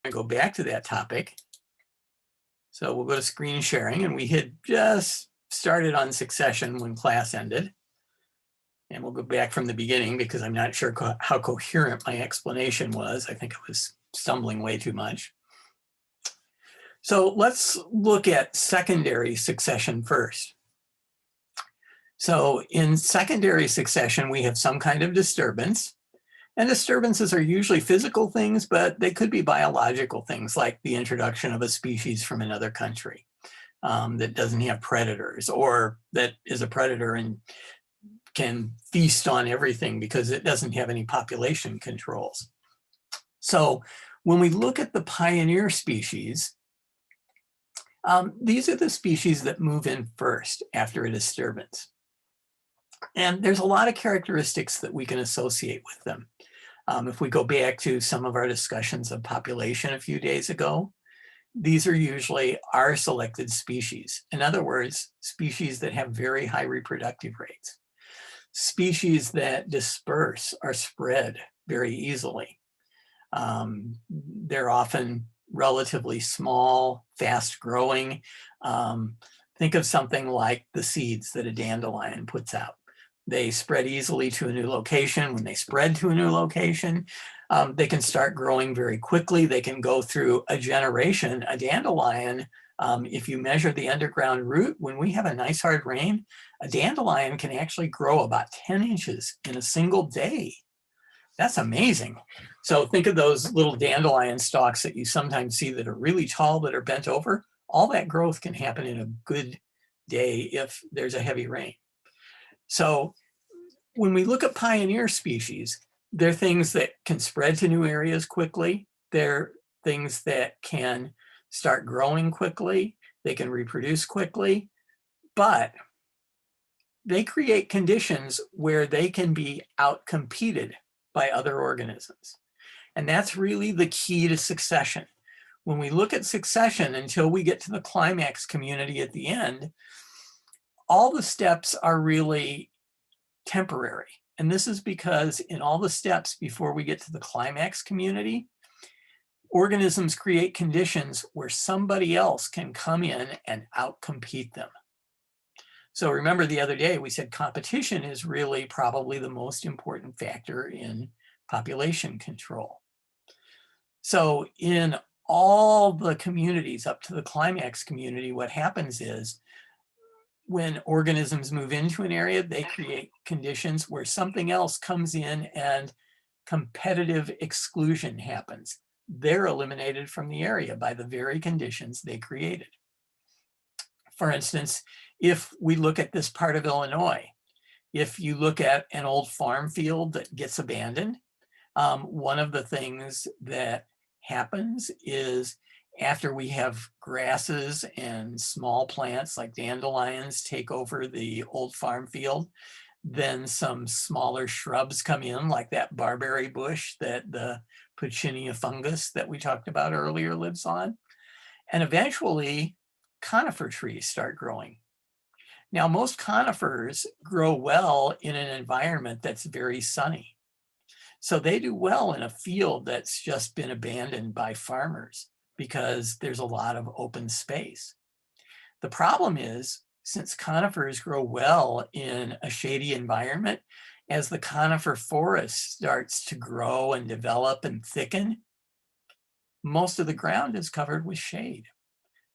to go back to that topic. So we'll go to screen sharing, and we had just started on succession when class ended. And we'll go back from the beginning because I'm not sure how coherent my explanation was. I think I was stumbling way too much. So let's look at secondary succession first. So in secondary succession, we have some kind of disturbance. And disturbances are usually physical things, but they could be biological things like the introduction of a species from another country that doesn't have predators, or that is a predator and can feast on everything because it doesn't have any population controls. So when we look at the pioneer species, these are the species that move in first after a disturbance. And there's a lot of characteristics that we can associate with them. If we go back to some of our discussions of population a few days ago, these are usually our selected species. In other words, species that have very high reproductive rates. Species that disperse or spread very easily. They're often relatively small, fast growing. Think of something like the seeds that a dandelion puts out. They spread easily to a new location. When they spread to a new location, they can start growing very quickly. They can go through a generation. A dandelion, if you measure the underground root, when we have a nice hard rain, a dandelion can actually grow about 10 inches in a single day. That's amazing. So think of those little dandelion stalks that you sometimes see that are really tall, that are bent over. All that growth can happen in a good day if there's a heavy rain. So when we look at pioneer species, they're things that can spread to new areas quickly. They're things that can start growing quickly. They can reproduce quickly, but they create conditions where they can be outcompeted by other organisms. And that's really the key to succession. When we look at succession until we get to the climax community at the end, all the steps are really temporary. And this is because in all the steps before we get to the climax community, organisms create conditions where somebody else can come in and outcompete them. So remember the other day we said competition is really probably the most important factor in population control. So in all the communities up to the climax community, what happens is when organisms move into an area, they create conditions where something else comes in and competitive exclusion happens. They're eliminated from the area by the very conditions they created. For instance, if we look at this part of Illinois, if you look at an old farm field that gets abandoned, one of the things that happens is after we have grasses and small plants like dandelions take over the old farm field, then some smaller shrubs come in like that barberry bush that the Puccinia fungus that we talked about earlier lives on. And eventually conifer trees start growing. Now, most conifers grow well in an environment that's very sunny. So they do well in a field that's just been abandoned by farmers because there's a lot of open space. The problem is, since conifers grow well in a shady environment, as the conifer forest starts to grow and develop and thicken, most of the ground is covered with shade.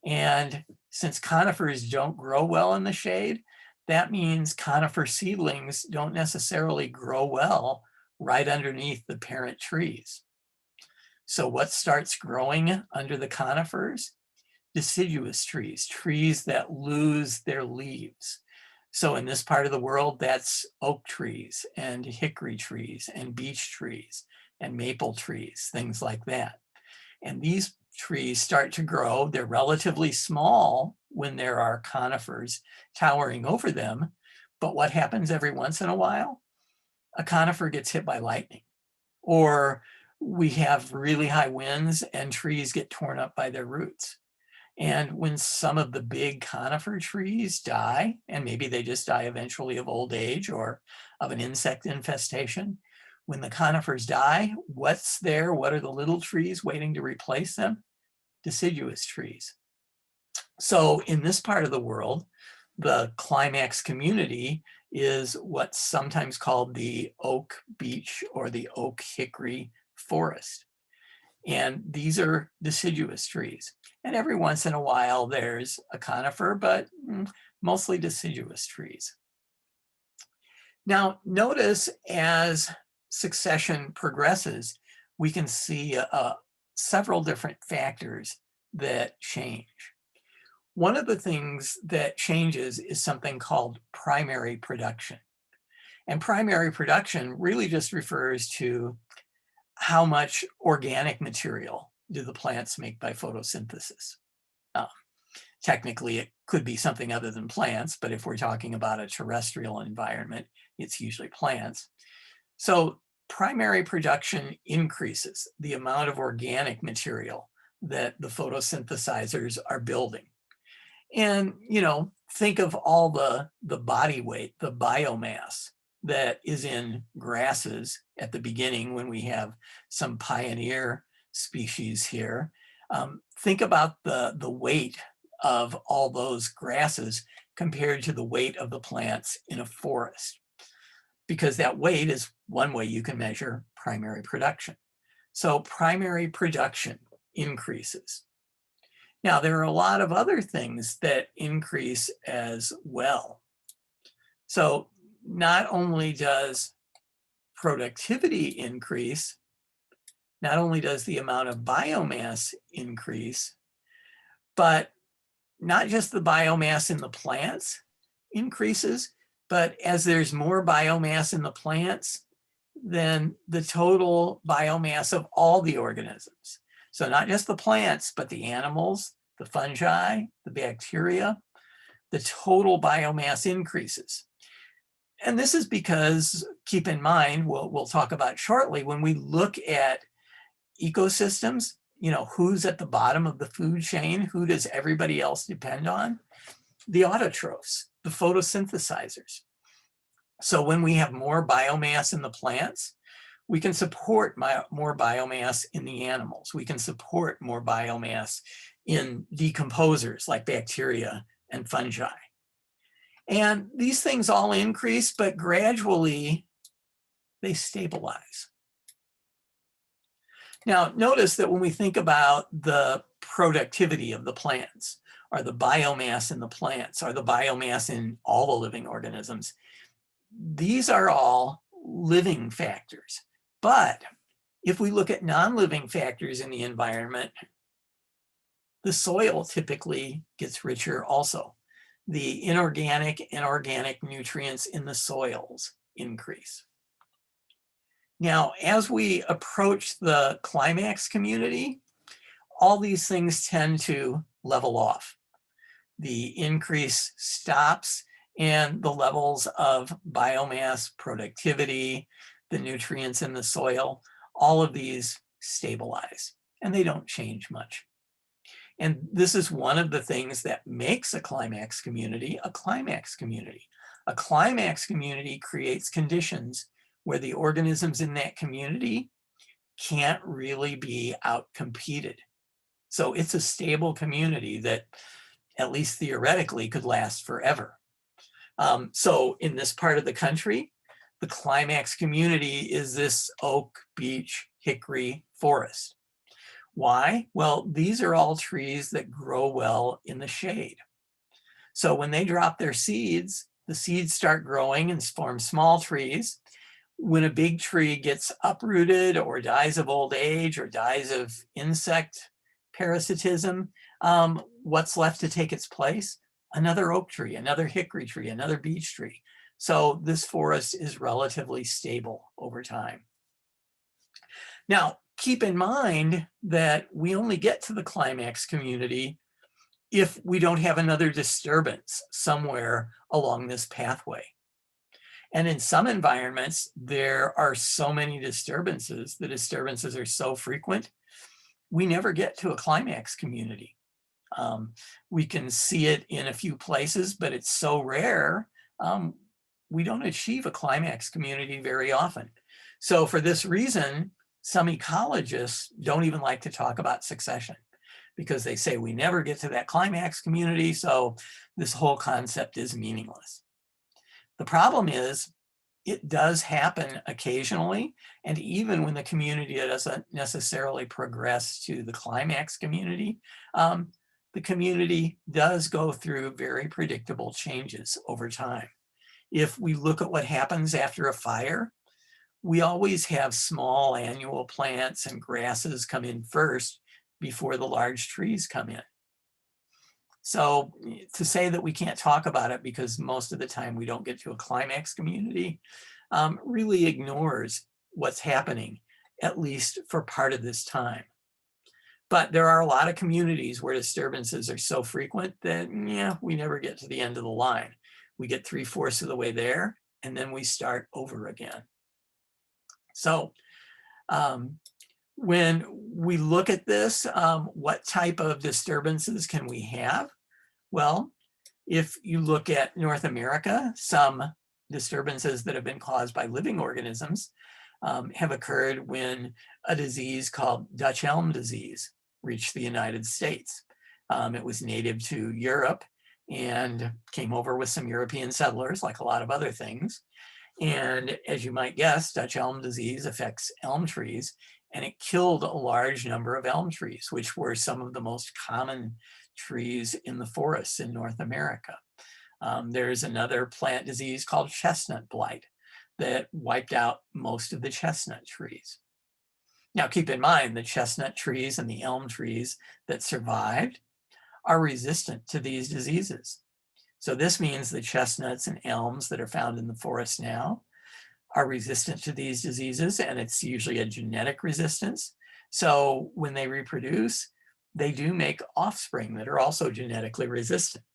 And since conifers don't grow well in the shade, that means conifer seedlings don't necessarily grow well right underneath the parent trees. So what starts growing under the conifers? Deciduous trees, trees that lose their leaves. So in this part of the world, that's oak trees and hickory trees and beech trees and maple trees, things like that. And these trees start to grow. They're relatively small when there are conifers towering over them. But what happens every once in a while? A conifer gets hit by lightning, or we have really high winds and trees get torn up by their roots. And when some of the big conifer trees die, and maybe they just die eventually of old age or of an insect infestation, When the conifers die, what's there? What are the little trees waiting to replace them? Deciduous trees. So in this part of the world, the climax community is what's sometimes called the oak beech or the oak hickory forest. And these are deciduous trees. And every once in a while there's a conifer, but mostly deciduous trees. Now notice as succession progresses, we can see several different factors that change. One of the things that changes is something called primary production. And primary production really just refers to how much organic material do the plants make by photosynthesis. Technically, it could be something other than plants, but if we're talking about a terrestrial environment, it's usually plants. So primary production increases the amount of organic material that the photosynthesizers are building. And, you know, think of all the body weight, the biomass that is in grasses at the beginning when we have some pioneer species here. Think about the weight of all those grasses compared to the weight of the plants in a forest, because that weight is one way you can measure primary production. So primary production increases. Now, there are a lot of other things that increase as well. So not only does productivity increase, not only does the amount of biomass increase, but not just the biomass in the plants increases, but as there's more biomass in the plants, then the total biomass of all the organisms. So not just the plants, but the animals, the fungi, the bacteria, the total biomass increases. And this is because, keep in mind, we'll talk about shortly, when we look at ecosystems, you know, who's at the bottom of the food chain, who does everybody else depend on? The autotrophs, the photosynthesizers. So when we have more biomass in the plants, we can support more biomass in the animals. We can support more biomass in decomposers like bacteria and fungi. And these things all increase, but gradually they stabilize. Now, notice that when we think about the productivity of the plants, or the biomass in the plants, or the biomass in all the living organisms, these are all living factors. But if we look at non-living factors in the environment, the soil typically gets richer also. The inorganic and organic nutrients in the soils increase. Now, as we approach the climax community, all these things tend to level off. The increase stops, and the levels of biomass, productivity, the nutrients in the soil, all of these stabilize, and they don't change much. And this is one of the things that makes a climax community a climax community. A climax community creates conditions where the organisms in that community can't really be outcompeted. So it's a stable community that, at least theoretically, could last forever. So in this part of the country, the climax community is this oak, beech, hickory forest. Why? Well, these are all trees that grow well in the shade. So when they drop their seeds, the seeds start growing and form small trees. When a big tree gets uprooted or dies of old age or dies of insect parasitism, what's left to take its place? Another oak tree, another hickory tree, another beech tree. So this forest is relatively stable over time. Now, keep in mind that we only get to the climax community if we don't have another disturbance somewhere along this pathway. And in some environments, there are so many disturbances, the disturbances are so frequent, we never get to a climax community. We can see it in a few places, but it's so rare, we don't achieve a climax community very often. So for this reason, some ecologists don't even like to talk about succession because they say we never get to that climax community, so this whole concept is meaningless. The problem is it does happen occasionally, and even when the community doesn't necessarily progress to the climax community, the community does go through very predictable changes over time. If we look at what happens after a fire, we always have small annual plants and grasses come in first before the large trees come in. So to say that we can't talk about it because most of the time we don't get to a climax community really ignores what's happening, at least for part of this time. But there are a lot of communities where disturbances are so frequent that, yeah, we never get to the end of the line. We get 3/4 of the way there, and then we start over again. So when we look at this, what type of disturbances can we have? Well, if you look at North America, some disturbances that have been caused by living organisms have occurred when a disease called Dutch elm disease reached the United States. It was native to Europe and came over with some European settlers, like a lot of other things. And as you might guess, Dutch elm disease affects elm trees, and it killed a large number of elm trees, which were some of the most common trees in the forests in North America. There's another plant disease called chestnut blight that wiped out most of the chestnut trees. Now, keep in mind the chestnut trees and the elm trees that survived are resistant to these diseases. So this means the chestnuts and elms that are found in the forest now are resistant to these diseases, and it's usually a genetic resistance. So when they reproduce, they do make offspring that are also genetically resistant.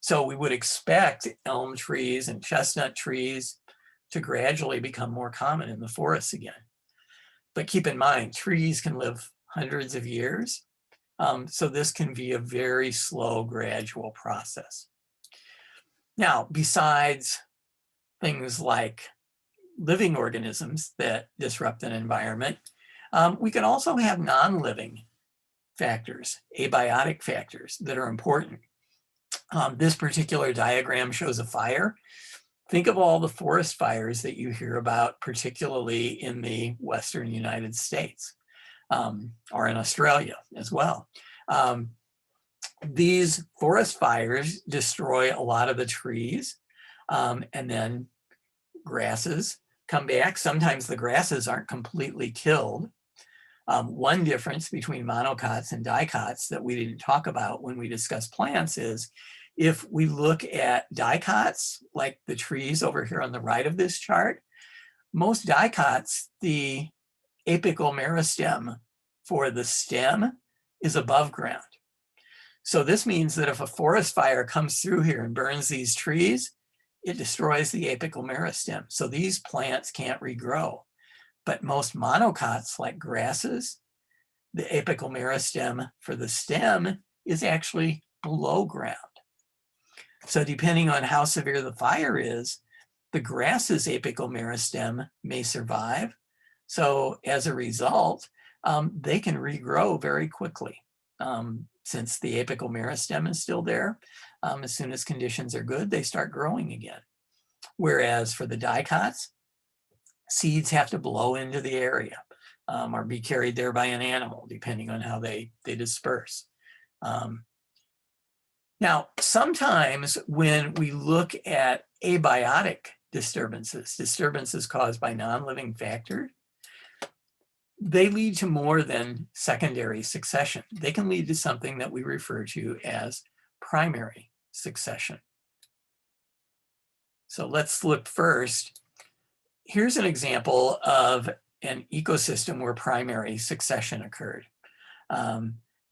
So we would expect elm trees and chestnut trees to gradually become more common in the forests again. But keep in mind, trees can live hundreds of years. So this can be a very slow, gradual process. Now, besides things like living organisms that disrupt an environment, we can also have non-living factors, abiotic factors that are important. This particular diagram shows a fire. Think of all the forest fires that you hear about, particularly in the Western United States or in Australia as well. These forest fires destroy a lot of the trees, and then grasses come back. Sometimes the grasses aren't completely killed. One difference between monocots and dicots that we didn't talk about when we discuss plants is if we look at dicots, like the trees over here on the right of this chart, most dicots, the apical meristem for the stem is above ground. So this means that if a forest fire comes through here and burns these trees, it destroys the apical meristem. So these plants can't regrow. But most monocots, like grasses, the apical meristem for the stem is actually below ground. So depending on how severe the fire is, the grass's apical meristem may survive. So as a result, they can regrow very quickly. Since the apical meristem is still there, as soon as conditions are good, they start growing again. Whereas for the dicots, seeds have to blow into the area or be carried there by an animal, depending on how they disperse. Now, sometimes when we look at abiotic disturbances caused by non-living factors, they lead to more than secondary succession. They can lead to something that we refer to as primary succession. So let's look first. Here's an example of an ecosystem where primary succession occurred.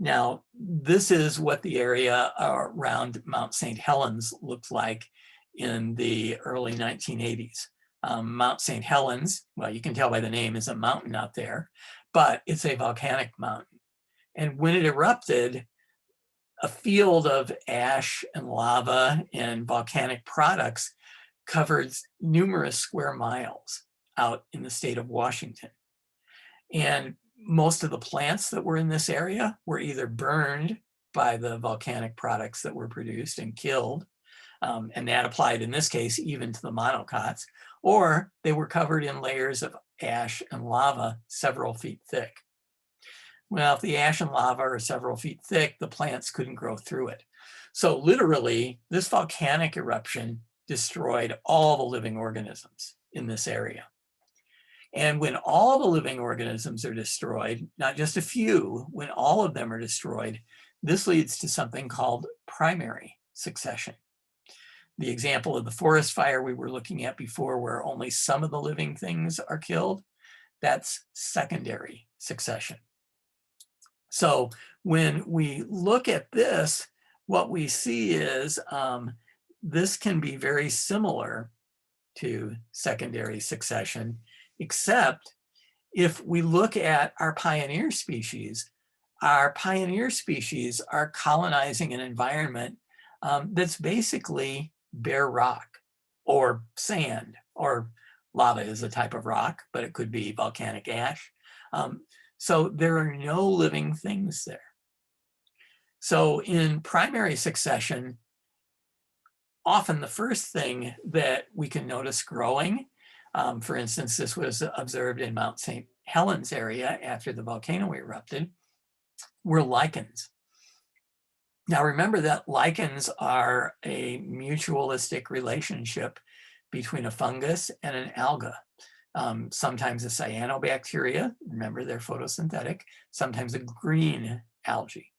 Now, this is what the area around Mount St. Helens looked like in the early 1980s. Mount St. Helens, well, you can tell by the name, is a mountain out there, but it's a volcanic mountain. And when it erupted, a field of ash and lava and volcanic products covered numerous square miles out in the state of Washington. And most of the plants that were in this area were either burned by the volcanic products that were produced and killed, and that applied in this case even to the monocots, or they were covered in layers of ash and lava several feet thick. Well, if the ash and lava are several feet thick, the plants couldn't grow through it. So literally, this volcanic eruption destroyed all the living organisms in this area. And when all the living organisms are destroyed, not just a few, when all of them are destroyed, this leads to something called primary succession. The example of the forest fire we were looking at before, where only some of the living things are killed, that's secondary succession. So when we look at this, what we see is this can be very similar to secondary succession, except if we look at our pioneer species are colonizing an environment that's basically bare rock or sand, or lava is a type of rock, but it could be volcanic ash. So there are no living things there. So in primary succession, often the first thing that we can notice growing, for instance, this was observed in Mount St. Helens area after the volcano erupted, were lichens. Now remember that lichens are a mutualistic relationship between a fungus and an alga. Sometimes a cyanobacteria, remember they're photosynthetic, sometimes a green algae.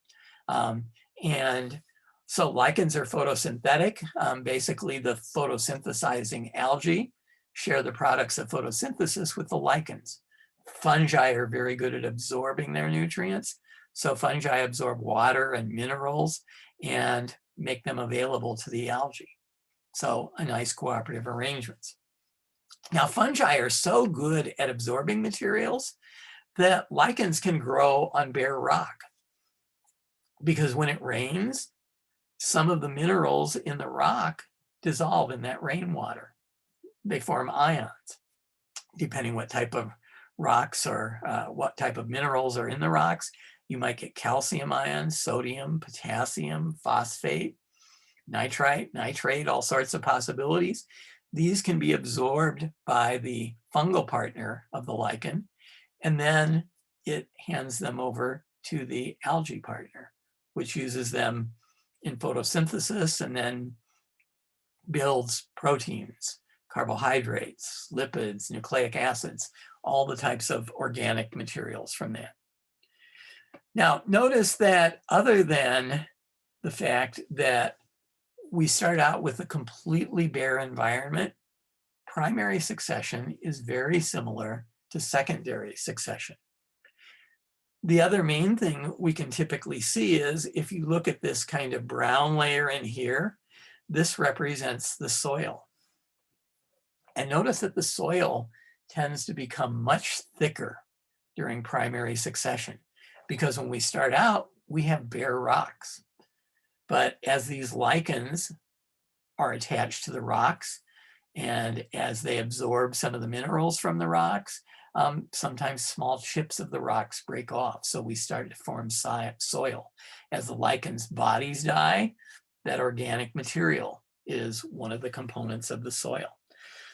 And so lichens are photosynthetic. Basically the photosynthesizing algae share the products of photosynthesis with the lichens. Fungi are very good at absorbing their nutrients. So fungi absorb water and minerals and make them available to the algae. So a nice cooperative arrangement. Now fungi are so good at absorbing materials that lichens can grow on bare rock, because when it rains, some of the minerals in the rock dissolve in that rainwater. They form ions, depending what type of rocks or what type of minerals are in the rocks. You might get calcium ions, sodium, potassium, phosphate, nitrite, nitrate, all sorts of possibilities. These can be absorbed by the fungal partner of the lichen, and then it hands them over to the algae partner, which uses them in photosynthesis and then builds proteins, carbohydrates, lipids, nucleic acids, all the types of organic materials from that. Now, notice that other than the fact that we start out with a completely bare environment, primary succession is very similar to secondary succession. The other main thing we can typically see is if you look at this kind of brown layer in here, this represents the soil. And notice that the soil tends to become much thicker during primary succession, because when we start out, we have bare rocks. But as these lichens are attached to the rocks, and as they absorb some of the minerals from the rocks, sometimes small chips of the rocks break off. So we start to form soil. As the lichens' bodies die, that organic material is one of the components of the soil.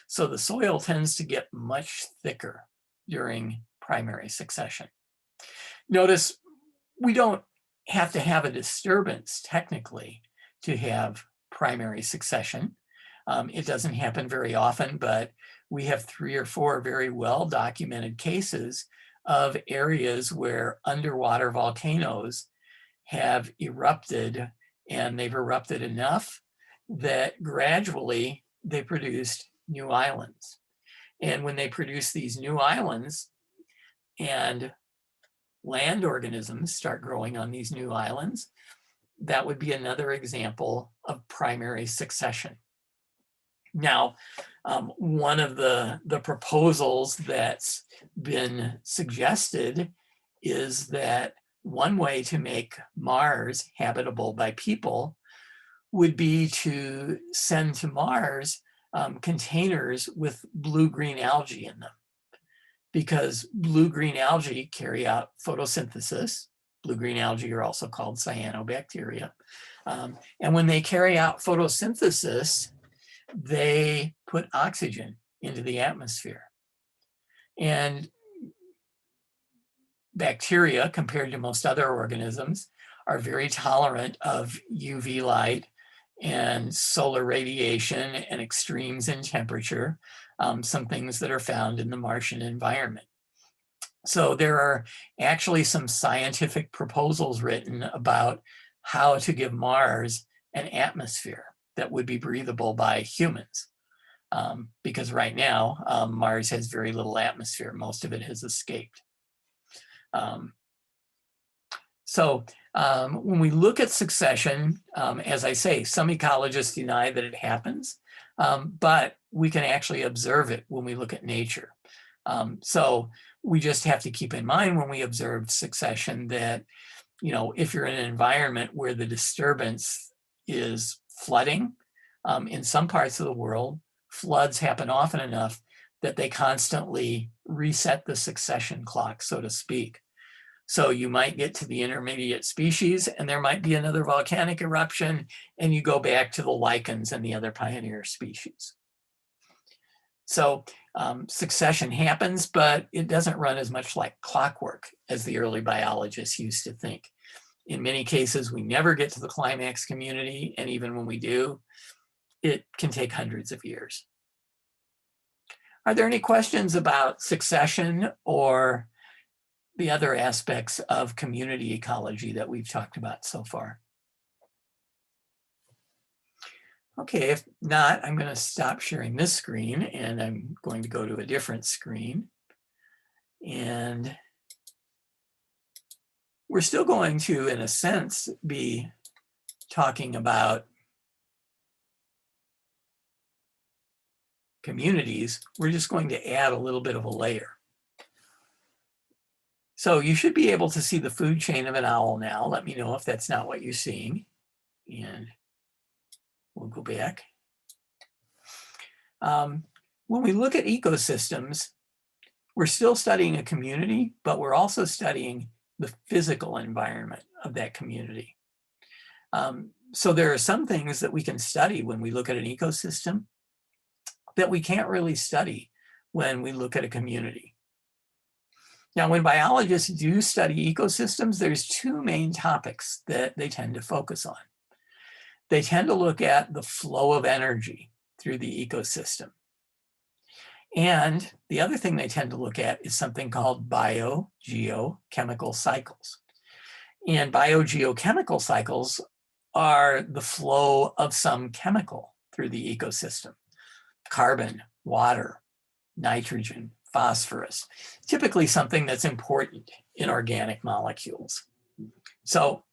So the soil tends to get much thicker during primary succession. Notice we don't have to have a disturbance technically to have primary succession. It doesn't happen very often, but we have 3 or 4 very well documented cases of areas where underwater volcanoes have erupted, and they've erupted enough that gradually they produced new islands. And when they produce these new islands and land organisms start growing on these new islands, that would be another example of primary succession. Now, one of the proposals that's been suggested is that one way to make Mars habitable by people would be to send to Mars containers with blue-green algae in them, because blue-green algae carry out photosynthesis. Blue-green algae are also called cyanobacteria. And when they carry out photosynthesis, they put oxygen into the atmosphere. And bacteria, compared to most other organisms, are very tolerant of UV light and solar radiation and extremes in temperature, some things that are found in the Martian environment. So there are actually some scientific proposals written about how to give Mars an atmosphere that would be breathable by humans. Because right now, Mars has very little atmosphere. Most of it has escaped. When we look at succession, as I say, some ecologists deny that it happens, but we can actually observe it when we look at nature. So we just have to keep in mind when we observe succession that, if you're in an environment where the disturbance is flooding, in some parts of the world, floods happen often enough that they constantly reset the succession clock, so to speak. So you might get to the intermediate species and there might be another volcanic eruption and you go back to the lichens and the other pioneer species. So succession happens, but it doesn't run as much like clockwork as the early biologists used to think. In many cases, we never get to the climax community, and even when we do, it can take hundreds of years. Are there any questions about succession or the other aspects of community ecology that we've talked about so far? Okay, if not, I'm going to stop sharing this screen and I'm going to go to a different screen. And we're still going to, in a sense, be talking about communities. We're just going to add a little bit of a layer. So you should be able to see the food chain of an owl now. Let me know if that's not what you're seeing. And we'll go back. When we look at ecosystems, we're still studying a community, but we're also studying the physical environment of that community. So there are some things that we can study when we look at an ecosystem that we can't really study when we look at a community. Now, when biologists do study ecosystems, there's two main topics that they tend to focus on. They tend to look at the flow of energy through the ecosystem. And the other thing they tend to look at is something called biogeochemical cycles. And biogeochemical cycles are the flow of some chemical through the ecosystem. Carbon, water, nitrogen, phosphorus, typically something that's important in organic molecules. So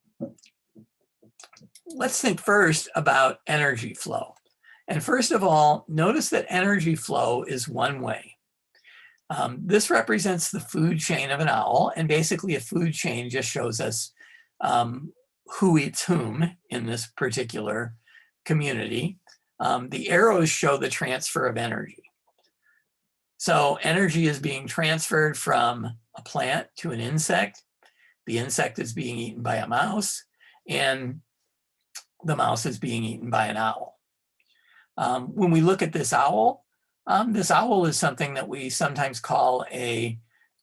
let's think first about energy flow. And first of all, notice that energy flow is one way. This represents the food chain of an owl, and basically a food chain just shows us who eats whom in this particular community. The arrows show the transfer of energy. So energy is being transferred from a plant to an insect. The insect is being eaten by a mouse, and the mouse is being eaten by an owl. When we look at this owl is something that we sometimes call a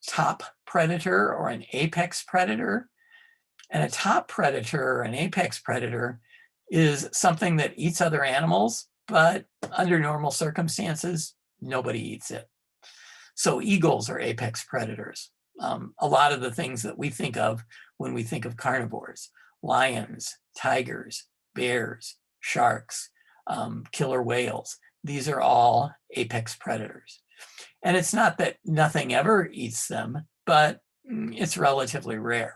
top predator or an apex predator. And a top predator or an apex predator is something that eats other animals, but under normal circumstances, nobody eats it. So eagles are apex predators. A lot of the things that we think of when we think of carnivores: lions, tigers, bears, sharks, killer whales. These are all apex predators. And it's not that nothing ever eats them, but it's relatively rare.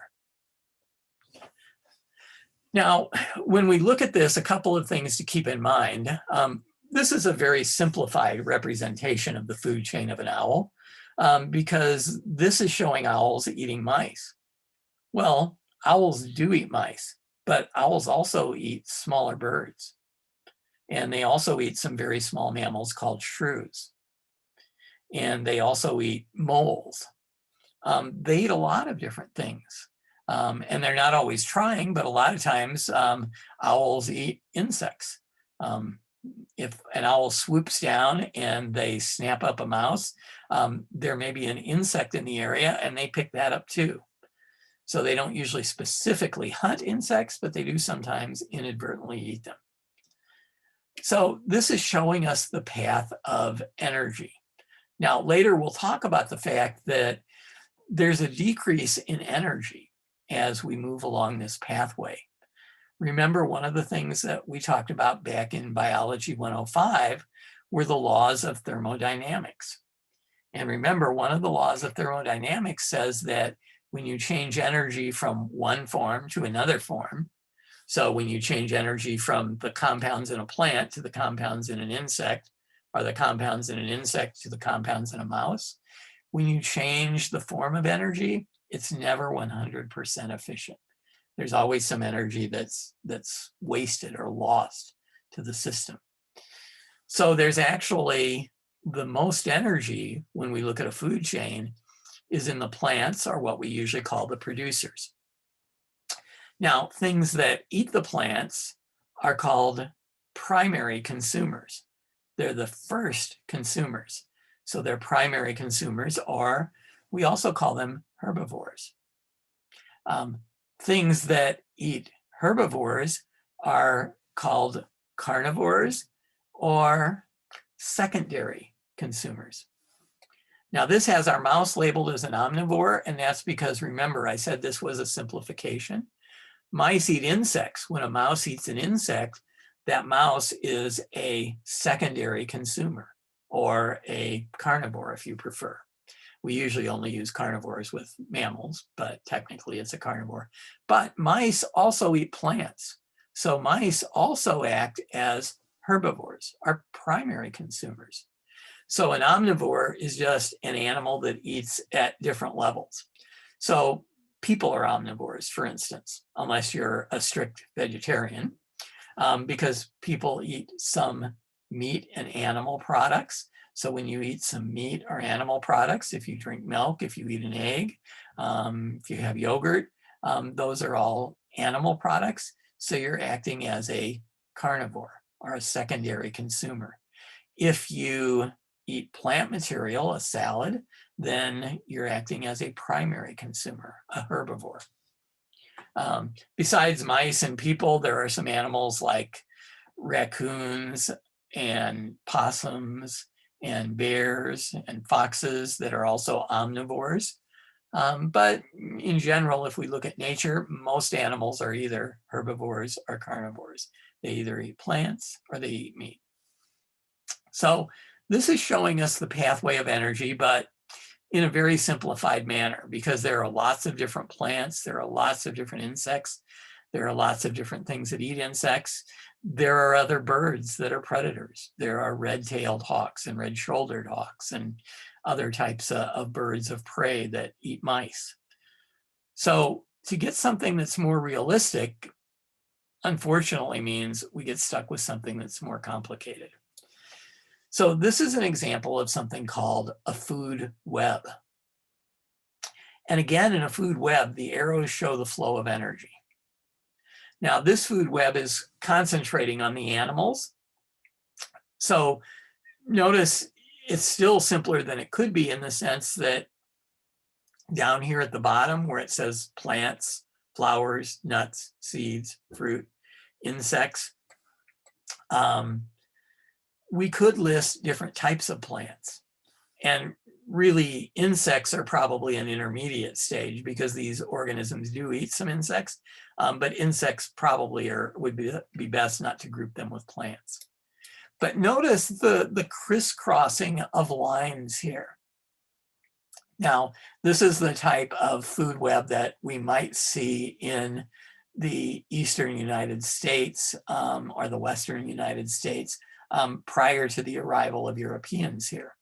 Now, when we look at this, a couple of things to keep in mind. This is a very simplified representation of the food chain of an owl, because this is showing owls eating mice. Well, owls do eat mice, but owls also eat smaller birds. And they also eat some very small mammals called shrews. And they also eat moles. They eat a lot of different things. And they're not always trying, but a lot of times owls eat insects. If an owl swoops down and they snap up a mouse, there may be an insect in the area and they pick that up too. So they don't usually specifically hunt insects, but they do sometimes inadvertently eat them. So this is showing us the path of energy. Now, later we'll talk about the fact that there's a decrease in energy as we move along this pathway. Remember, one of the things that we talked about back in Biology 105 were the laws of thermodynamics. And remember, one of the laws of thermodynamics says that when you change energy from one form to another form, so when you change energy from the compounds in a plant to the compounds in an insect, or the compounds in an insect to the compounds in a mouse, when you change the form of energy, it's never 100% efficient. There's always some energy that's wasted or lost to the system. So there's actually the most energy when we look at a food chain is in the plants, or what we usually call the producers. Now, things that eat the plants are called primary consumers. They're the first consumers. So they're primary consumers, or we also call them herbivores. Things that eat herbivores are called carnivores or secondary consumers. Now, this has our mouse labeled as an omnivore, and that's because, remember, I said this was a simplification. Mice eat insects. When a mouse eats an insect, that mouse is a secondary consumer, or a carnivore if you prefer. We usually only use carnivores with mammals, but technically it's a carnivore. But mice also eat plants. So mice also act as herbivores, are primary consumers. So an omnivore is just an animal that eats at different levels. So people are omnivores, for instance, unless you're a strict vegetarian, because people eat some meat and animal products. So when you eat some meat or animal products, if you drink milk, if you eat an egg, if you have yogurt, those are all animal products. So you're acting as a carnivore or a secondary consumer. If you eat plant material, a salad, then you're acting as a primary consumer, a herbivore. Besides mice and people, there are some animals like raccoons and possums and bears and foxes that are also omnivores. But in general, if we look at nature, most animals are either herbivores or carnivores. They either eat plants or they eat meat. So this is showing us the pathway of energy, but in a very simplified manner, because there are lots of different plants, there are lots of different insects, there are lots of different things that eat insects. There are other birds that are predators. There are red-tailed hawks and red-shouldered hawks and other types of birds of prey that eat mice. So to get something that's more realistic, unfortunately, means we get stuck with something that's more complicated. So this is an example of something called a food web. And again, in a food web, the arrows show the flow of energy. Now, this food web is concentrating on the animals. So notice it's still simpler than it could be in the sense that down here at the bottom where it says plants, flowers, nuts, seeds, fruit, insects, we could list different types of plants. And really, insects are probably an intermediate stage because these organisms do eat some insects, but insects probably would be best not to group them with plants. But notice the crisscrossing of lines here. Now, this is the type of food web that we might see in the eastern United States or the western United States prior to the arrival of Europeans here.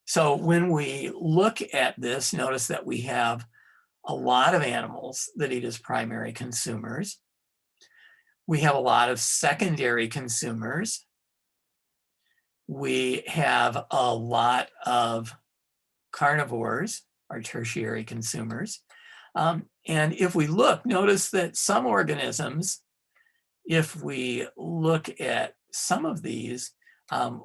So when we look at this, notice that we have a lot of animals that eat as primary consumers. We have a lot of secondary consumers. We have a lot of carnivores, our tertiary consumers. And if we look, notice that some organisms, if we look at some of these,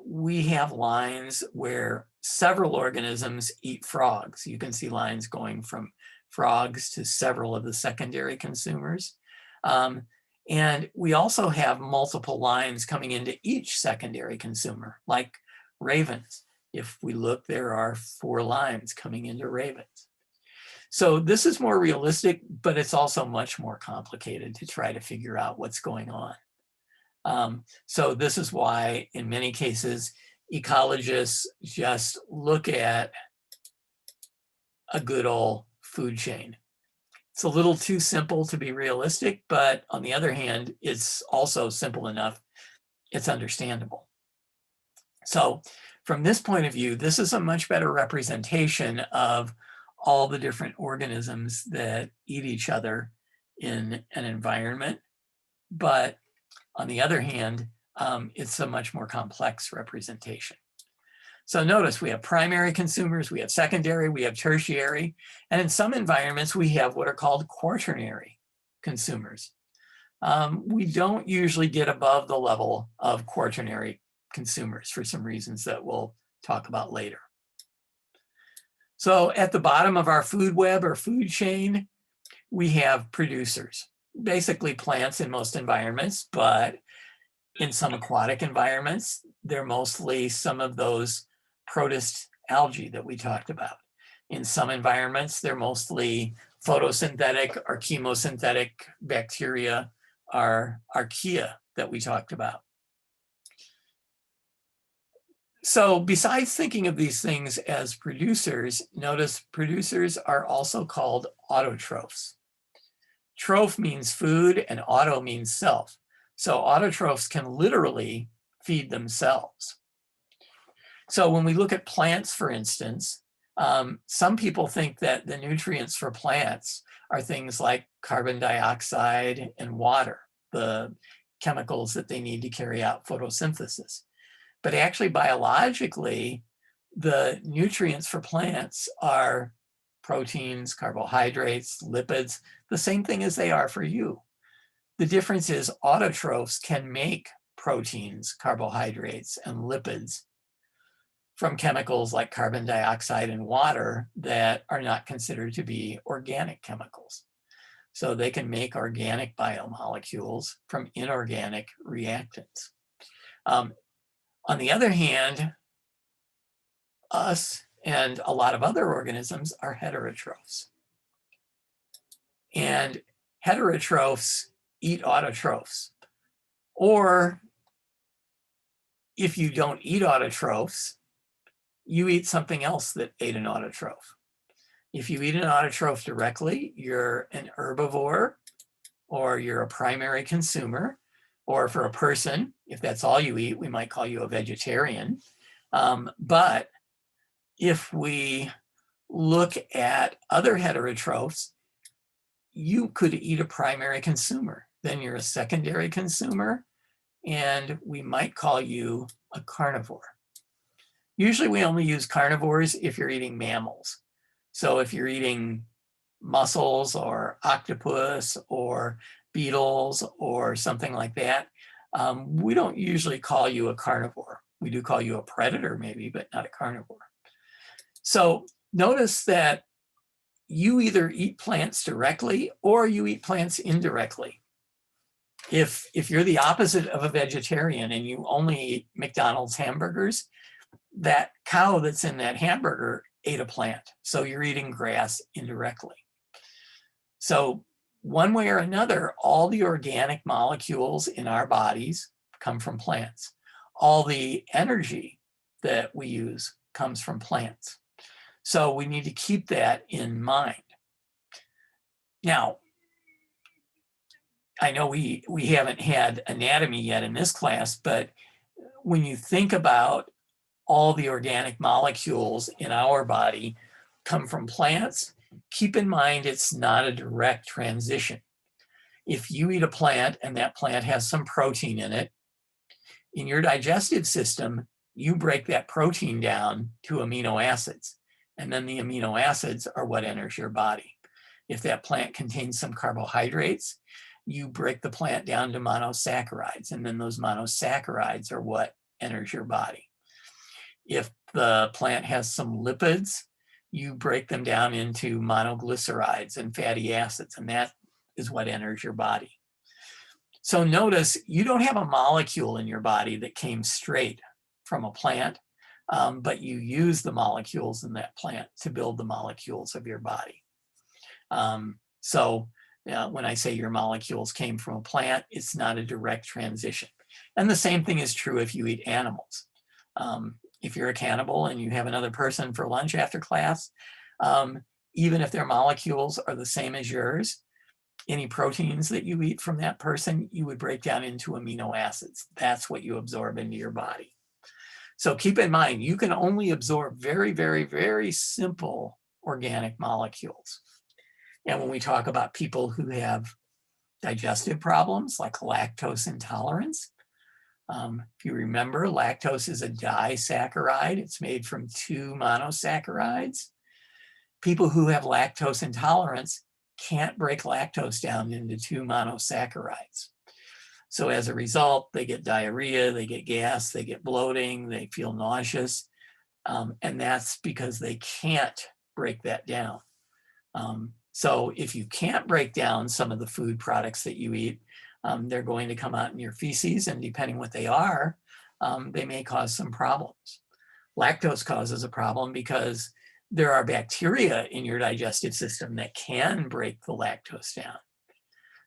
we have lines where several organisms eat frogs. You can see lines going from frogs to several of the secondary consumers. And we also have multiple lines coming into each secondary consumer, like ravens. If we look, there are 4 lines coming into ravens. So this is more realistic, but it's also much more complicated to try to figure out what's going on. So this is why, in many cases, ecologists just look at a good old food chain. It's a little too simple to be realistic, but on the other hand, it's also simple enough, it's understandable. So from this point of view, this is a much better representation of all the different organisms that eat each other in an environment. But on the other hand, it's a much more complex representation. So notice we have primary consumers, we have secondary, we have tertiary, and in some environments we have what are called quaternary consumers. We don't usually get above the level of quaternary consumers for some reasons that we'll talk about later. So at the bottom of our food web or food chain, we have producers, basically plants in most environments, but in some aquatic environments, they're mostly some of those protist algae that we talked about. In some environments, they're mostly photosynthetic or chemosynthetic bacteria, or archaea that we talked about. So besides thinking of these things as producers, notice producers are also called autotrophs. Troph means food and auto means self. So autotrophs can literally feed themselves. So when we look at plants, for instance, some people think that the nutrients for plants are things like carbon dioxide and water, the chemicals that they need to carry out photosynthesis. But actually, biologically, the nutrients for plants are proteins, carbohydrates, lipids, the same thing as they are for you. The difference is autotrophs can make proteins, carbohydrates, and lipids from chemicals like carbon dioxide and water that are not considered to be organic chemicals. So they can make organic biomolecules from inorganic reactants. On the other hand, us and a lot of other organisms are heterotrophs. And heterotrophs eat autotrophs. Or if you don't eat autotrophs, you eat something else that ate an autotroph. If you eat an autotroph directly, you're an herbivore, or you're a primary consumer, or for a person, if that's all you eat, we might call you a vegetarian. But if we look at other heterotrophs, you could eat a primary consumer. Then you're a secondary consumer, and we might call you a carnivore. Usually we only use carnivores if you're eating mammals. So if you're eating mussels or octopus or beetles or something like that, we don't usually call you a carnivore. We do call you a predator maybe, but not a carnivore. So notice that you either eat plants directly or you eat plants indirectly. If you're the opposite of a vegetarian and you only eat McDonald's hamburgers, that cow that's in that hamburger ate a plant. So you're eating grass indirectly. So one way or another, all the organic molecules in our bodies come from plants. All the energy that we use comes from plants. So we need to keep that in mind. Now, I know we haven't had anatomy yet in this class, but when you think about all the organic molecules in our body come from plants, keep in mind it's not a direct transition. If you eat a plant and that plant has some protein in it, in your digestive system, you break that protein down to amino acids. And then the amino acids are what enters your body. If that plant contains some carbohydrates, you break the plant down to monosaccharides, and then those monosaccharides are what enters your body. If the plant has some lipids, you break them down into monoglycerides and fatty acids, and that is what enters your body. So notice you don't have a molecule in your body that came straight from a plant, but you use the molecules in that plant to build the molecules of your body. When I say your molecules came from a plant, it's not a direct transition. And the same thing is true if you eat animals. If you're a cannibal and you have another person for lunch after class, even if their molecules are the same as yours, any proteins that you eat from that person, you would break down into amino acids. That's what you absorb into your body. So keep in mind, you can only absorb very, very, very simple organic molecules. And when we talk about people who have digestive problems like lactose intolerance, if you remember, lactose is a disaccharide. It's made from 2 monosaccharides. People who have lactose intolerance can't break lactose down into 2 monosaccharides. So as a result, they get diarrhea, they get gas, they get bloating, they feel nauseous. And that's because they can't break that down. So if you can't break down some of the food products that you eat, they're going to come out in your feces, and depending what they are, they may cause some problems. Lactose causes a problem because there are bacteria in your digestive system that can break the lactose down.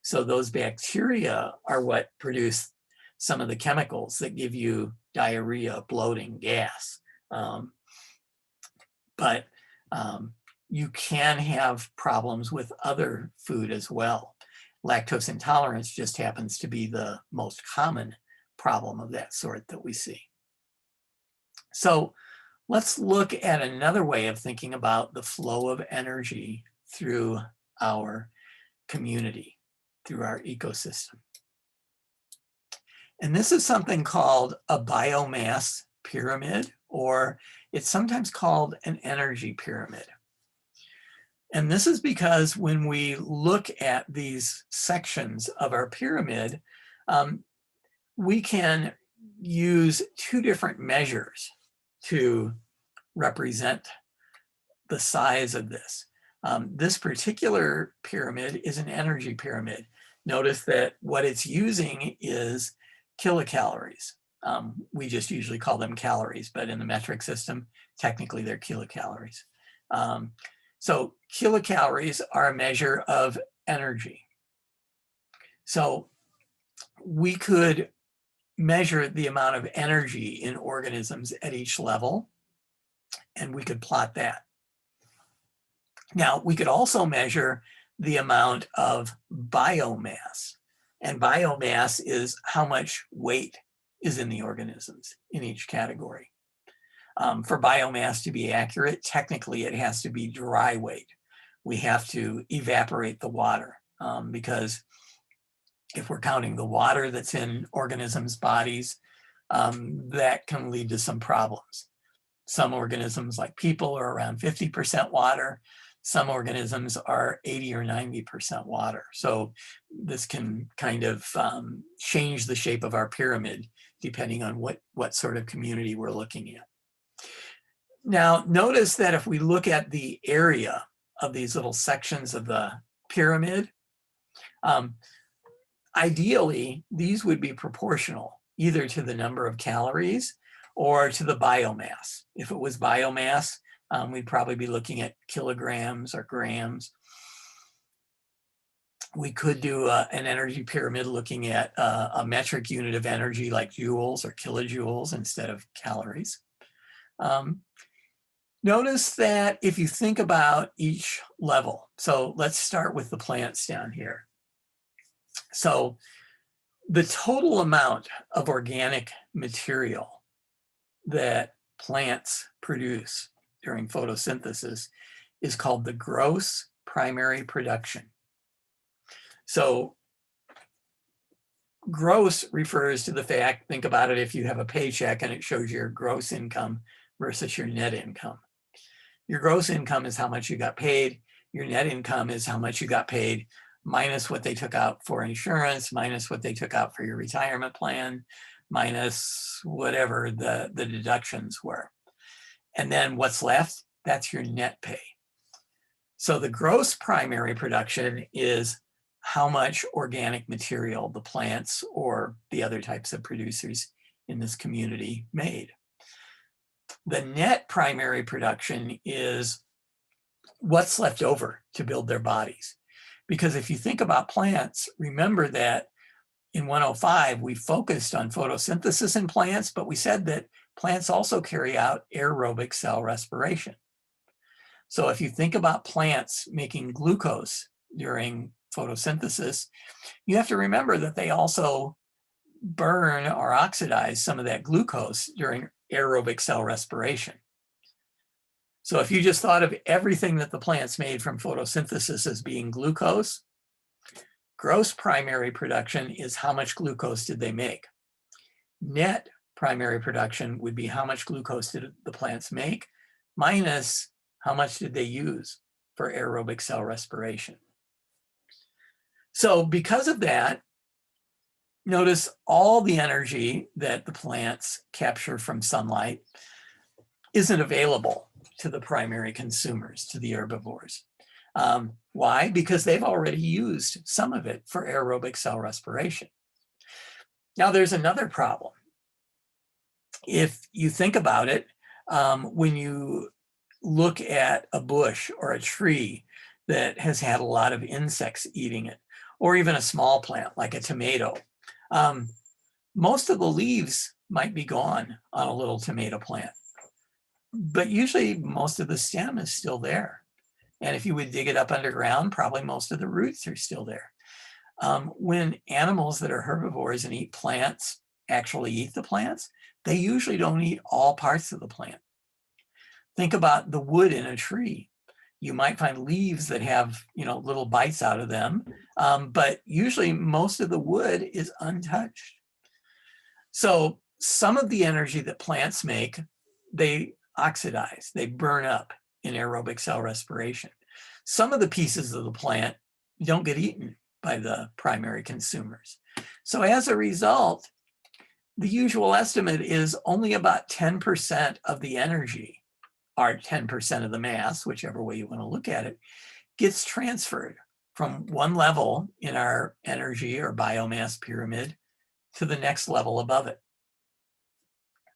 So those bacteria are what produce some of the chemicals that give you diarrhea, bloating, gas. But you can have problems with other food as well. Lactose intolerance just happens to be the most common problem of that sort that we see. So let's look at another way of thinking about the flow of energy through our community, through our ecosystem. And this is something called a biomass pyramid, or it's sometimes called an energy pyramid. And this is because when we look at these sections of our pyramid, we can use 2 different measures to represent the size of this. This particular pyramid is an energy pyramid. Notice that what it's using is kilocalories. We just usually call them calories, but in the metric system, technically they're kilocalories. So kilocalories are a measure of energy. So we could measure the amount of energy in organisms at each level, and we could plot that. Now, we could also measure the amount of biomass, and biomass is how much weight is in the organisms in each category. For biomass to be accurate, technically it has to be dry weight. We have to evaporate the water because if we're counting the water that's in organisms' bodies, that can lead to some problems. Some organisms, like people, are around 50% water. Some organisms are 80 or 90% water. So this can kind of change the shape of our pyramid depending on what sort of community we're looking at. Now, notice that if we look at the area of these little sections of the pyramid, ideally, these would be proportional either to the number of calories or to the biomass. If it was biomass, we'd probably be looking at kilograms or grams. We could do an energy pyramid looking at a metric unit of energy like joules or kilojoules instead of calories. Notice that if you think about each level, so let's start with the plants down here. So the total amount of organic material that plants produce during photosynthesis is called the gross primary production. So Gross refers to the fact, think about it, if you have a paycheck and it shows your gross income versus your net income. Your gross income is how much you got paid. Your net income is how much you got paid minus what they took out for insurance, minus what they took out for your retirement plan, minus whatever the deductions were. And then what's left, that's your net pay. So the gross primary production is how much organic material the plants or the other types of producers in this community made. The net primary production is what's left over to build their bodies. Because if you think about plants, remember that in 105, we focused on photosynthesis in plants, but we said that plants also carry out aerobic cell respiration. So if you think about plants making glucose during photosynthesis, you have to remember that they also burn or oxidize some of that glucose during aerobic cell respiration. So if you just thought of everything that the plants made from photosynthesis as being glucose, gross primary production is how much glucose did they make. Net primary production would be how much glucose did the plants make minus how much did they use for aerobic cell respiration. So because of that, notice all the energy that the plants capture from sunlight isn't available to the primary consumers, to the herbivores. Why? Because they've already used some of it for aerobic cell respiration. Now there's another problem. If you think about it, when you look at a bush or a tree that has had a lot of insects eating it, or even a small plant like a tomato, most of the leaves might be gone on a little tomato plant, but usually most of the stem is still there. And if you would dig it up underground, probably most of the roots are still there. When animals that are herbivores and eat plants actually eat the plants, they usually don't eat all parts of the plant. Think about the wood in a tree. You might find leaves that have, little bites out of them, but usually most of the wood is untouched. So some of the energy that plants make, they oxidize, they burn up in aerobic cell respiration. Some of the pieces of the plant don't get eaten by the primary consumers. So as a result, the usual estimate is only about 10% of the energy, or 10% of the mass, whichever way you want to look at it, gets transferred from one level in our energy or biomass pyramid to the next level above it.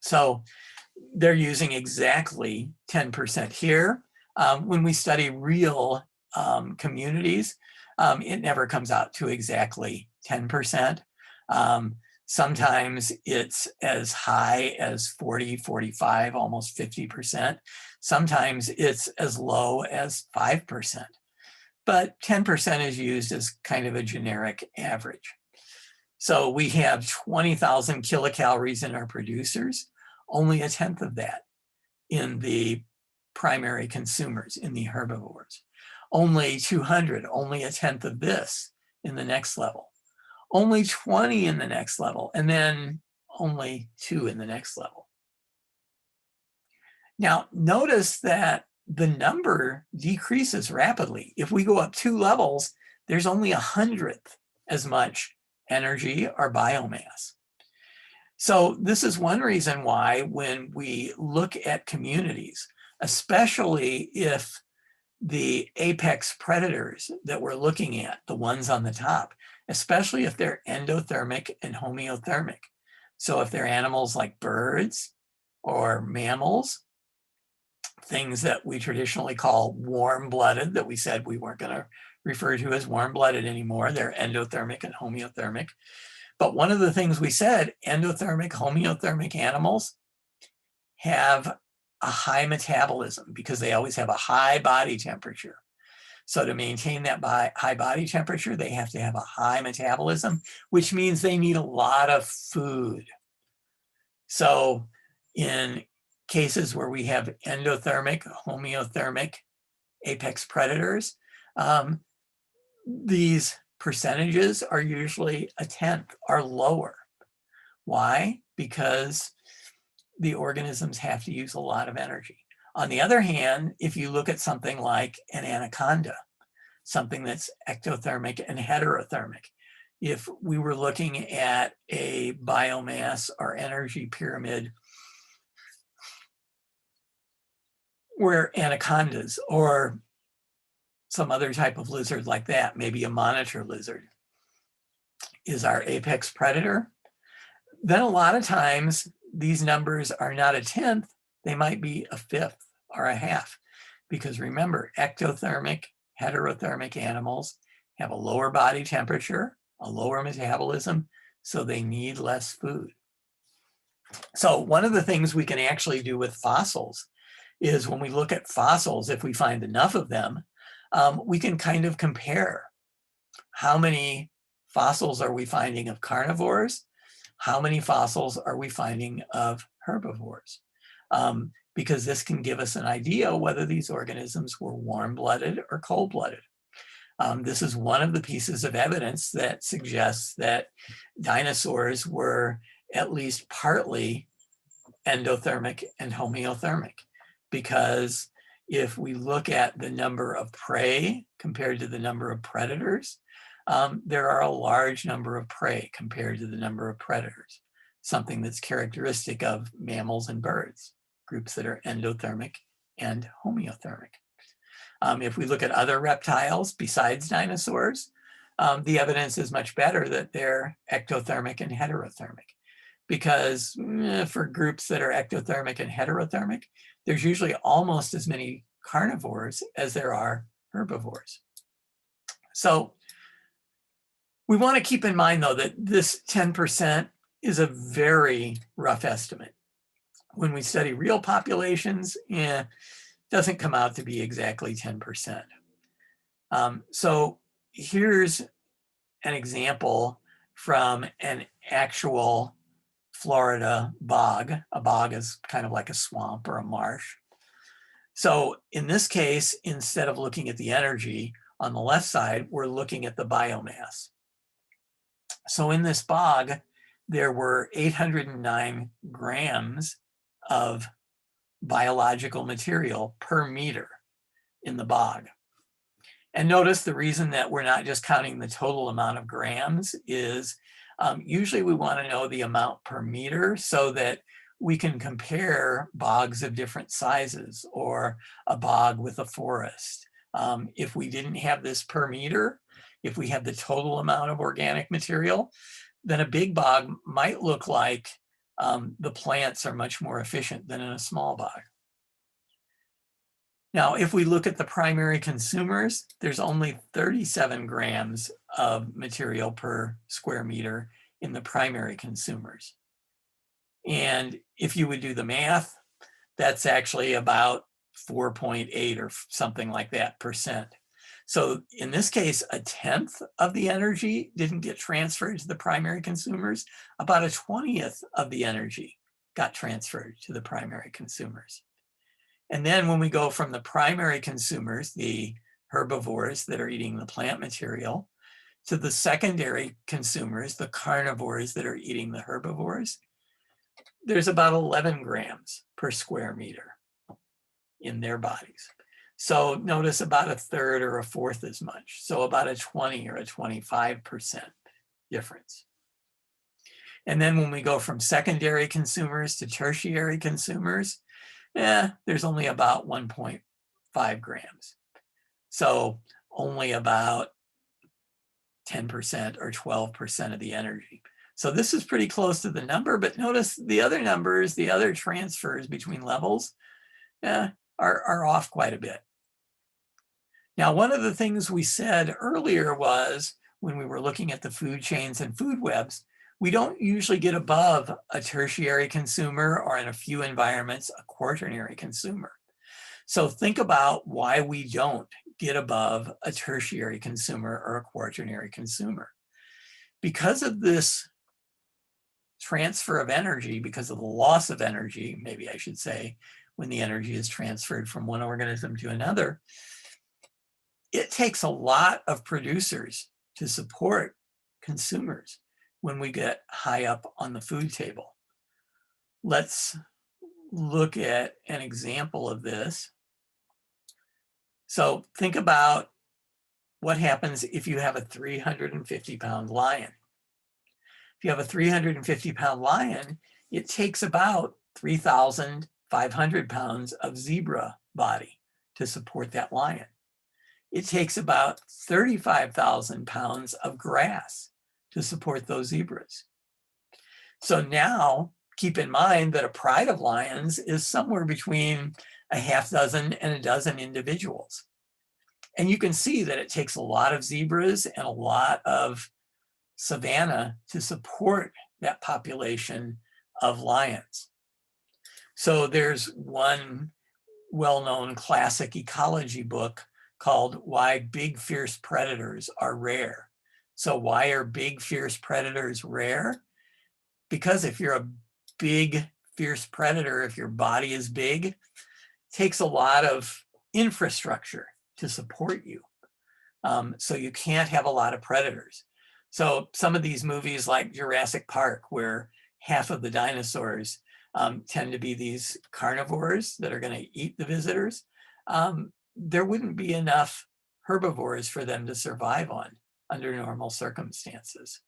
So they're using exactly 10% here. When we study real communities, it never comes out to exactly 10%. Sometimes it's as high as 40, 45, almost 50%. Sometimes it's as low as 5%. But 10% is used as kind of a generic average. So we have 20,000 kilocalories in our producers, only a tenth of that in the primary consumers, in the herbivores. Only 200, only a tenth of this in the next level. Only 20 in the next level, and then only 2 in the next level. Now, notice that the number decreases rapidly. If we go up 2 levels, there's only 100th as much energy or biomass. So this is one reason why when we look at communities, especially if the apex predators that we're looking at, the ones on the top, especially if they're endothermic and homeothermic. So if they're animals like birds or mammals, things that we traditionally call warm-blooded, that we said we weren't going to refer to as warm-blooded anymore, they're endothermic and homeothermic. But one of the things we said, endothermic, homeothermic animals have a high metabolism because they always have a high body temperature. So to maintain that high body temperature, they have to have a high metabolism, which means they need a lot of food. So in cases where we have endothermic, homeothermic apex predators, these percentages are usually a tenth or lower. Why? Because the organisms have to use a lot of energy. On the other hand, if you look at something like an anaconda, something that's ectothermic and heterothermic, if we were looking at a biomass or energy pyramid where anacondas or some other type of lizard like that, maybe a monitor lizard, is our apex predator, then a lot of times these numbers are not a tenth, they might be a fifth or a half. Because remember, ectothermic, heterothermic animals have a lower body temperature, a lower metabolism, so they need less food. So one of the things we can actually do with fossils is when we look at fossils, if we find enough of them, we can kind of compare how many fossils are we finding of carnivores, how many fossils are we finding of herbivores, because this can give us an idea whether these organisms were warm-blooded or cold-blooded. This is one of the pieces of evidence that suggests that dinosaurs were at least partly endothermic and homeothermic, because if we look at the number of prey compared to the number of predators, there are a large number of prey compared to the number of predators, something that's characteristic of mammals and birds, groups that are endothermic and homeothermic. If we look at other reptiles besides dinosaurs, the evidence is much better that they're ectothermic and heterothermic, because for groups that are ectothermic and heterothermic, there's usually almost as many carnivores as there are herbivores. So we want to keep in mind, though, that this 10% is a very rough estimate. When we study real populations, it doesn't come out to be exactly 10%. So here's an example from an actual Florida bog. A bog is kind of like a swamp or a marsh. So in this case, instead of looking at the energy on the left side, we're looking at the biomass. So in this bog, there were 809 grams of biological material per meter in the bog. And notice the reason that we're not just counting the total amount of grams is usually we want to know the amount per meter so that we can compare bogs of different sizes or a bog with a forest. If we didn't have this per meter, if we had the total amount of organic material, then a big bog might look like the plants are much more efficient than in a small bog. Now, if we look at the primary consumers, there's only 37 grams of material per square meter in the primary consumers. And if you would do the math, that's actually about 4.8 or something like that %. So in this case, a tenth of the energy didn't get transferred to the primary consumers. About a 20th of the energy got transferred to the primary consumers. And then when we go from the primary consumers, the herbivores that are eating the plant material, to the secondary consumers, the carnivores that are eating the herbivores, there's about 11 grams per square meter in their bodies. So notice about a third or a fourth as much. So about a 20 or a 25% difference. And then when we go from secondary consumers to tertiary consumers, there's only about 1.5 grams. So only about 10% or 12% of the energy. So this is pretty close to the number, but notice the other numbers, the other transfers between levels are off quite a bit. Now, one of the things we said earlier was when we were looking at the food chains and food webs, we don't usually get above a tertiary consumer, or in a few environments, a quaternary consumer. So think about why we don't get above a tertiary consumer or a quaternary consumer. Because of this transfer of energy, because of the loss of energy, maybe I should say, when the energy is transferred from one organism to another, it takes a lot of producers to support consumers when we get high up on the food table. Let's look at an example of this. So think about what happens if you have a 350-pound lion. If you have a 350-pound lion, it takes about 3,500 pounds of zebra body to support that lion. It takes about 35,000 pounds of grass to support those zebras. So now keep in mind that a pride of lions is somewhere between a half dozen and a dozen individuals. And you can see that it takes a lot of zebras and a lot of savanna to support that population of lions. So there's one well-known classic ecology book called Why Big Fierce Predators Are Rare. So why are big fierce predators rare? Because if you're a big fierce predator, if your body is big, it takes a lot of infrastructure to support you. So you can't have a lot of predators. So some of these movies like Jurassic Park, where half of the dinosaurs tend to be these carnivores that are going to eat the visitors, there wouldn't be enough herbivores for them to survive on under normal circumstances.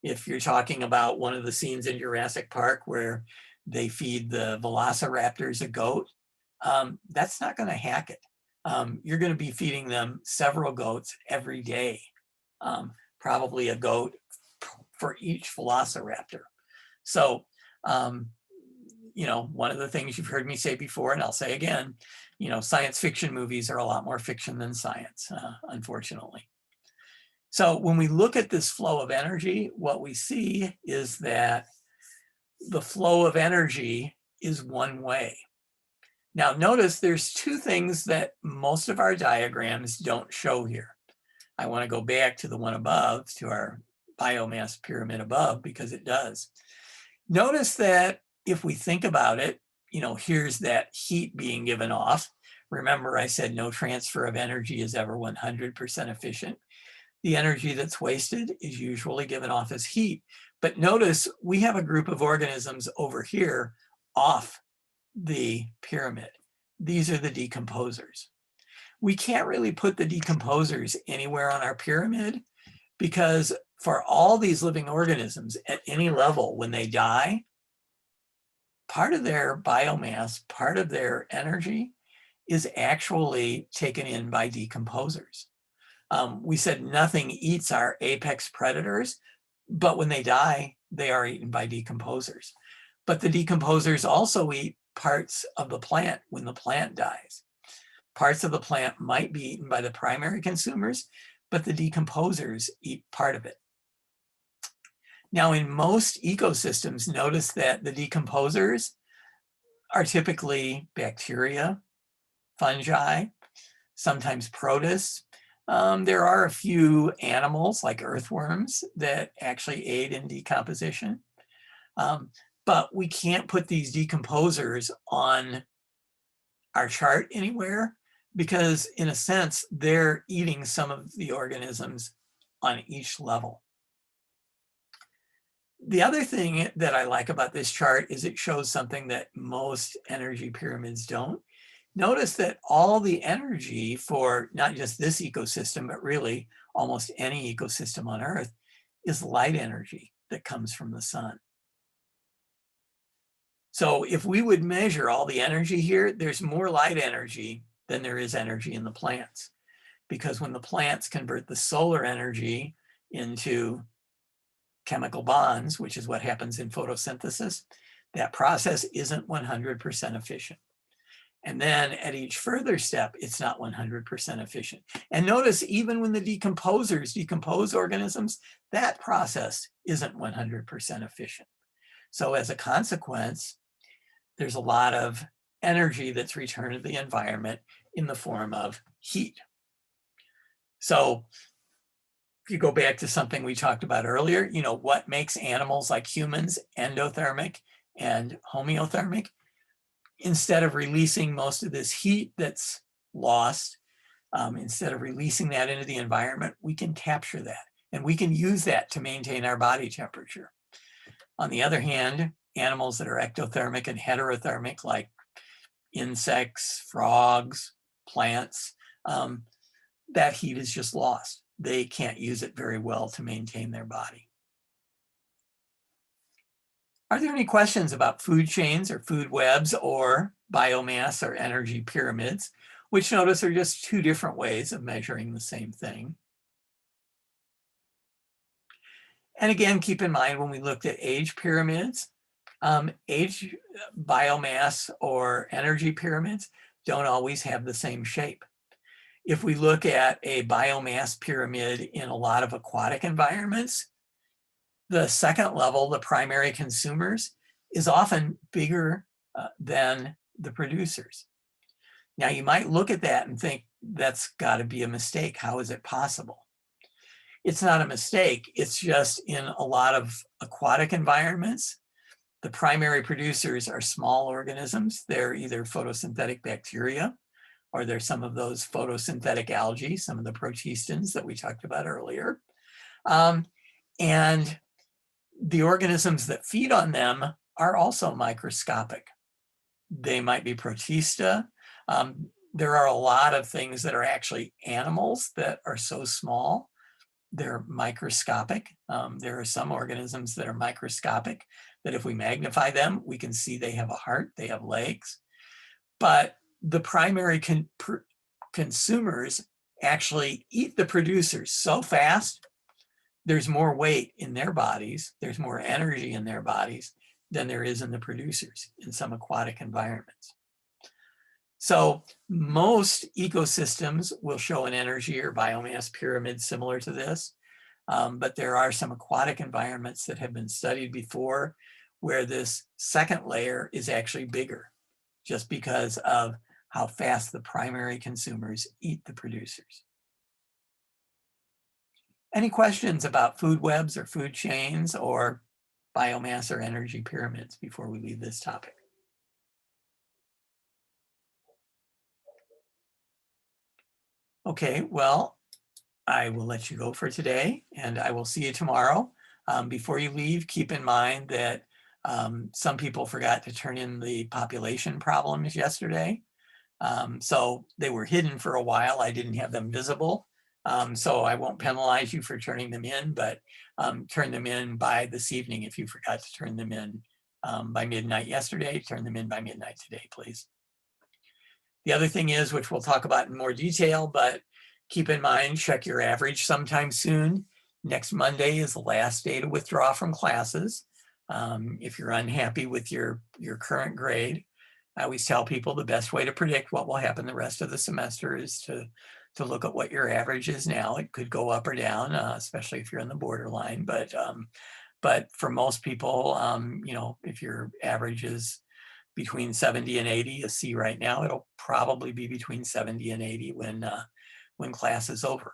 If you're talking about one of the scenes in Jurassic Park where they feed the velociraptors a goat, that's not going to hack it. You're going to be feeding them several goats every day, probably a goat for each velociraptor. So, you know, one of the things you've heard me say before, and I'll say again, you know, science fiction movies are a lot more fiction than science, unfortunately. So when we look at this flow of energy, what we see is that the flow of energy is one way. Now notice there's two things that most of our diagrams don't show here. I want to go back to the one above, to our biomass pyramid above, because it does. Notice that if we think about it, you know, here's that heat being given off. Remember, I said no transfer of energy is ever 100% efficient. The energy that's wasted is usually given off as heat. But notice we have a group of organisms over here off the pyramid. These are the decomposers. We can't really put the decomposers anywhere on our pyramid because for all these living organisms at any level, when they die, part of their biomass, part of their energy is actually taken in by decomposers. We said nothing eats our apex predators, but when they die, they are eaten by decomposers. But the decomposers also eat parts of the plant when the plant dies. Parts of the plant might be eaten by the primary consumers, but the decomposers eat part of it. Now, in most ecosystems, notice that the decomposers are typically bacteria, fungi, sometimes protists. There are a few animals like earthworms that actually aid in decomposition. But we can't put these decomposers on our chart anywhere because in a sense, they're eating some of the organisms on each level. The other thing that I like about this chart is it shows something that most energy pyramids don't. Notice that all the energy for not just this ecosystem, but really almost any ecosystem on Earth is light energy that comes from the sun. So if we would measure all the energy here, there's more light energy than there is energy in the plants. Because when the plants convert the solar energy into chemical bonds, which is what happens in photosynthesis, that process isn't 100% efficient. And then at each further step, it's not 100% efficient. And notice even when the decomposers decompose organisms, that process isn't 100% efficient. So as a consequence, there's a lot of energy that's returned to the environment in the form of heat. So if you go back to something we talked about earlier, you know, what makes animals like humans endothermic and homeothermic? Instead of releasing most of this heat that's lost, instead of releasing that into the environment, we can capture that And we can use that to maintain our body temperature. On the other hand, animals that are ectothermic and heterothermic, like insects, frogs, plants, that heat is just lost. They can't use it very well to maintain their body. Are there any questions about food chains or food webs or biomass or energy pyramids, which notice are just two different ways of measuring the same thing? And again, keep in mind when we looked at age pyramids, age biomass or energy pyramids don't always have the same shape. If we look at a biomass pyramid in a lot of aquatic environments, the second level, the primary consumers, is often bigger than the producers. Now you might look at that and think that's got to be a mistake. How is it possible? It's not a mistake. It's just in a lot of aquatic environments, the primary producers are small organisms. They're either photosynthetic bacteria, or they're some of those photosynthetic algae, some of the protistans that we talked about earlier. And the organisms that feed on them are also microscopic. They might be protista. There are a lot of things that are actually animals that are so small, they're microscopic. There are some organisms that are microscopic that if we magnify them, we can see they have a heart, they have legs. But the primary consumers actually eat the producers so fast, there's more weight in their bodies, there's more energy in their bodies than there is in the producers in some aquatic environments. So most ecosystems will show an energy or biomass pyramid similar to this, but there are some aquatic environments that have been studied before where this second layer is actually bigger, just because of how fast the primary consumers eat the producers. Any questions about food webs or food chains or biomass or energy pyramids before we leave this topic? Okay, well, I will let you go for today and I will see you tomorrow. Before you leave, keep in mind that some people forgot to turn in the population problems yesterday. So they were hidden for a while. I didn't have them visible. So I won't penalize you for turning them in, but turn them in by this evening. If you forgot to turn them in by midnight yesterday, turn them in by midnight today, please. The other thing is, which we'll talk about in more detail, but keep in mind, check your average sometime soon. Next Monday is the last day to withdraw from classes. If you're unhappy with your current grade, I always tell people the best way to predict what will happen the rest of the semester is to look at what your average is now. It could go up or down, especially if you're in the borderline. But for most people, you know, if your average is between 70 and 80, you see right now, it'll probably be between 70 and 80 when class is over.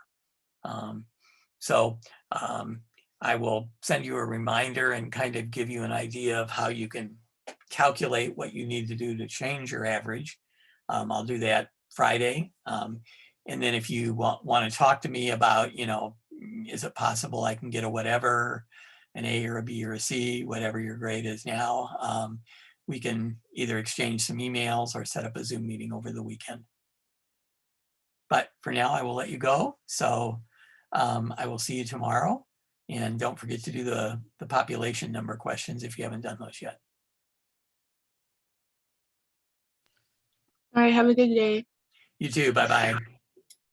I will send you a reminder and kind of give you an idea of how you can calculate what you need to do to change your average. I'll do that Friday. And then if you want to talk to me about, you know, is it possible I can get a whatever, an A or a B or a C, whatever your grade is now, we can either exchange some emails or set up a Zoom meeting over the weekend. But for now, I will let you go. So I will see you tomorrow. And don't forget to do the population number questions if you haven't done those yet. All right, have a good day. You too. Bye-bye.